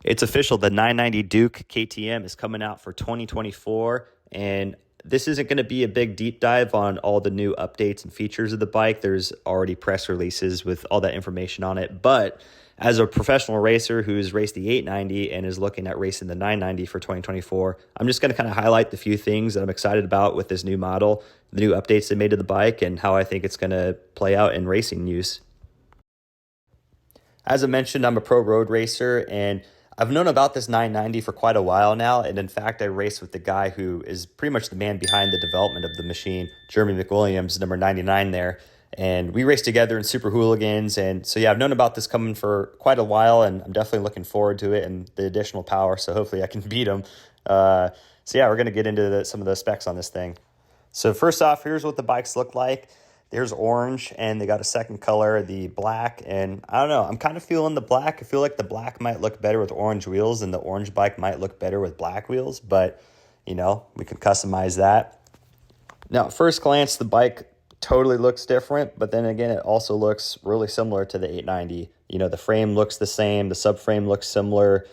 It's official. The 990 Duke KTM is coming out for 2024, and this isn't going to be a big deep dive on all the new updates and features of the bike. There's already press releases with all that information on it. But as a professional racer who's raced the 890 and is looking at racing the 990 for 2024, I'm just going to kind of highlight the few things that I'm excited about with this new model, the new updates they made to the bike, and how I think it's going to play out in racing use. As I mentioned, I'm a pro road racer, and I've known about this 990 for quite a while now, and in fact, I raced with the guy who is pretty much the man behind the development of the machine, Jeremy McWilliams, number 99 there, and we raced together in Super Hooligans, and so yeah, I've known about this coming for quite a while, and I'm definitely looking forward to it and the additional power, so hopefully I can beat him. So yeah, we're going to get into some of the specs on this thing. So first off, here's what the bikes look like. There's orange, and they got a second color, the black, and I don't know, I'm kind of feeling the black. I feel like the black might look better with orange wheels, and the orange bike might look better with black wheels, but, you know, we can customize that. Now, at first glance, the bike totally looks different, but then again, it also looks really similar to the 890. You know, the frame looks the same, the subframe looks similar,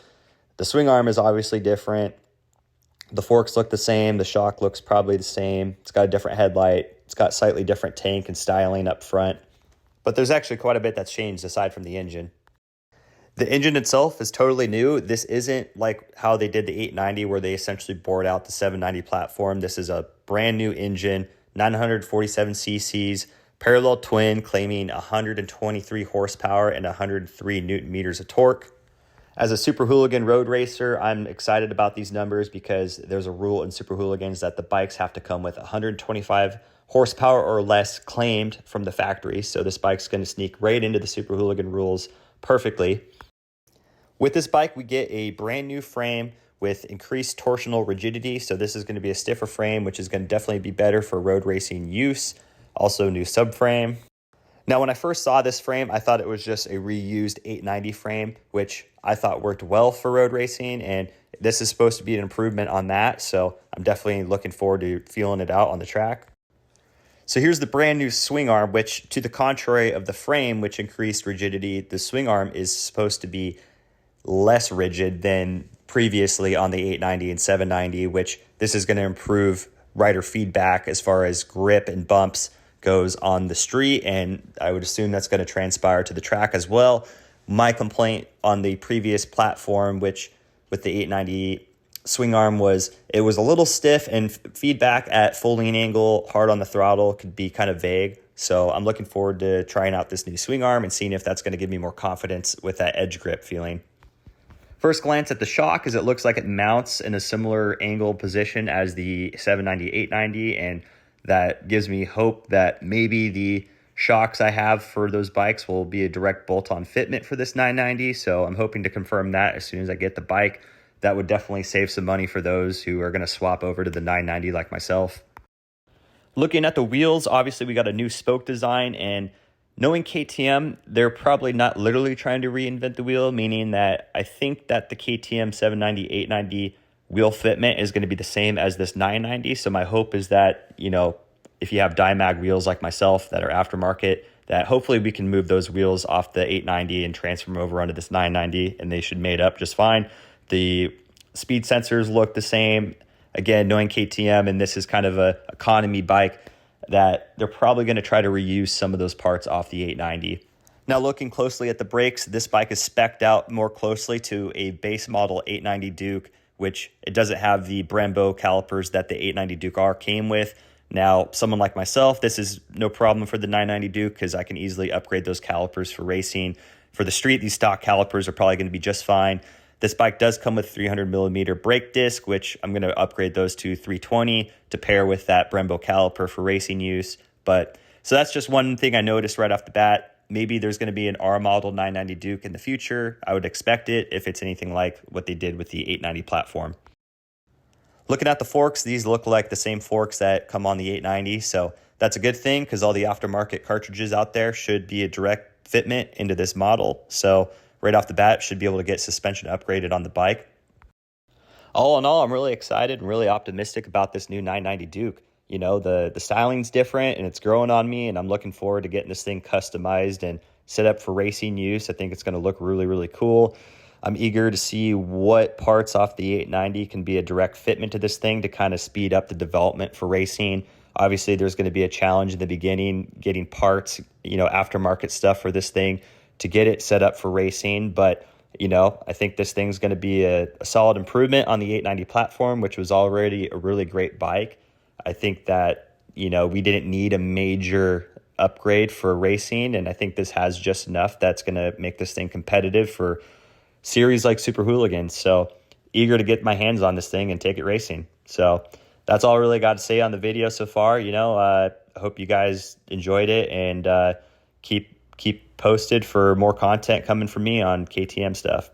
the swing arm is obviously different, the forks look the same, the shock looks probably the same, it's got a different headlight, it's got slightly different tank and styling up front, but there's actually quite a bit that's changed aside from the engine. The engine itself is totally new. This isn't like how they did the 890 where they essentially bored out the 790 platform. This is a brand new engine, 947 cc's, parallel twin, claiming 123 horsepower and 103 newton meters of torque. As a Super Hooligan road racer, I'm excited about these numbers because there's a rule in Super Hooligans that the bikes have to come with 125 horsepower or less claimed from the factory. So this bike's going to sneak right into the Super Hooligan rules perfectly. With this bike, we get a brand new frame with increased torsional rigidity. So this is going to be a stiffer frame, which is going to definitely be better for road racing use. Also new subframe. Now, when I first saw this frame, I thought it was just a reused 890 frame, which I thought worked well for road racing, and this is supposed to be an improvement on that, so I'm definitely looking forward to feeling it out on the track. So here's the brand new swing arm, which, to the contrary of the frame, which increased rigidity, the swing arm is supposed to be less rigid than previously on the 890 and 790, which this is going to improve rider feedback as far as grip and bumps goes on the street, and I would assume that's going to transpire to the track as well. My complaint on the previous platform, which with the 890 swing arm, was it was a little stiff, and feedback at full lean angle, hard on the throttle, could be kind of vague. So I'm looking forward to trying out this new swing arm and seeing if that's going to give me more confidence with that edge grip feeling. First glance at the shock is it looks like it mounts in a similar angle position as the 790, 890, and that gives me hope that maybe the shocks I have for those bikes will be a direct bolt-on fitment for this 990. So I'm hoping to confirm that as soon as I get the bike. That would definitely save some money for those who are going to swap over to the 990 like myself. Looking at the wheels, obviously we got a new spoke design, and knowing KTM, they're probably not literally trying to reinvent the wheel, meaning that I think that the KTM 790, 890 wheel fitment is going to be the same as this 990. So my hope is that, you know, if you have Dimag wheels like myself that are aftermarket, that hopefully we can move those wheels off the 890 and transfer them over onto this 990, and they should mate up just fine. The speed sensors look the same. Again, knowing KTM, and this is kind of a economy bike, that they're probably going to try to reuse some of those parts off the 890. Now, looking closely at the brakes, this bike is spec'd out more closely to a base model 890 Duke, which it doesn't have the Brembo calipers that the 890 Duke R came with. Now, someone like myself, this is no problem for the 990 Duke because I can easily upgrade those calipers for racing. For the street, these stock calipers are probably going to be just fine. This bike does come with 300 millimeter brake disc, which I'm going to upgrade those to 320 to pair with that Brembo caliper for racing use. But so that's just one thing I noticed right off the bat. Maybe there's going to be an R model 990 Duke in the future. I would expect it if it's anything like what they did with the 890 platform. Looking at the forks, these look like the same forks that come on the 890, so that's a good thing because all the aftermarket cartridges out there should be a direct fitment into this model. So right off the bat, should be able to get suspension upgraded on the bike. All in all, I'm really excited and really optimistic about this new 990 Duke. You know, the styling's different and it's growing on me, and I'm looking forward to getting this thing customized and set up for racing use. I think it's going to look really, really cool. I'm eager to see what parts off the 890 can be a direct fitment to this thing to kind of speed up the development for racing. Obviously, there's going to be a challenge in the beginning, getting parts, aftermarket stuff for this thing to get it set up for racing. But, I think this thing's going to be a solid improvement on the 890 platform, which was already a really great bike. I think that, we didn't need a major upgrade for racing, and I think this has just enough that's going to make this thing competitive for series like Super Hooligans. So eager to get my hands on this thing and take it racing. So that's all I really got to say on the video so far. I hope you guys enjoyed it, and keep posted for more content coming from me on KTM stuff.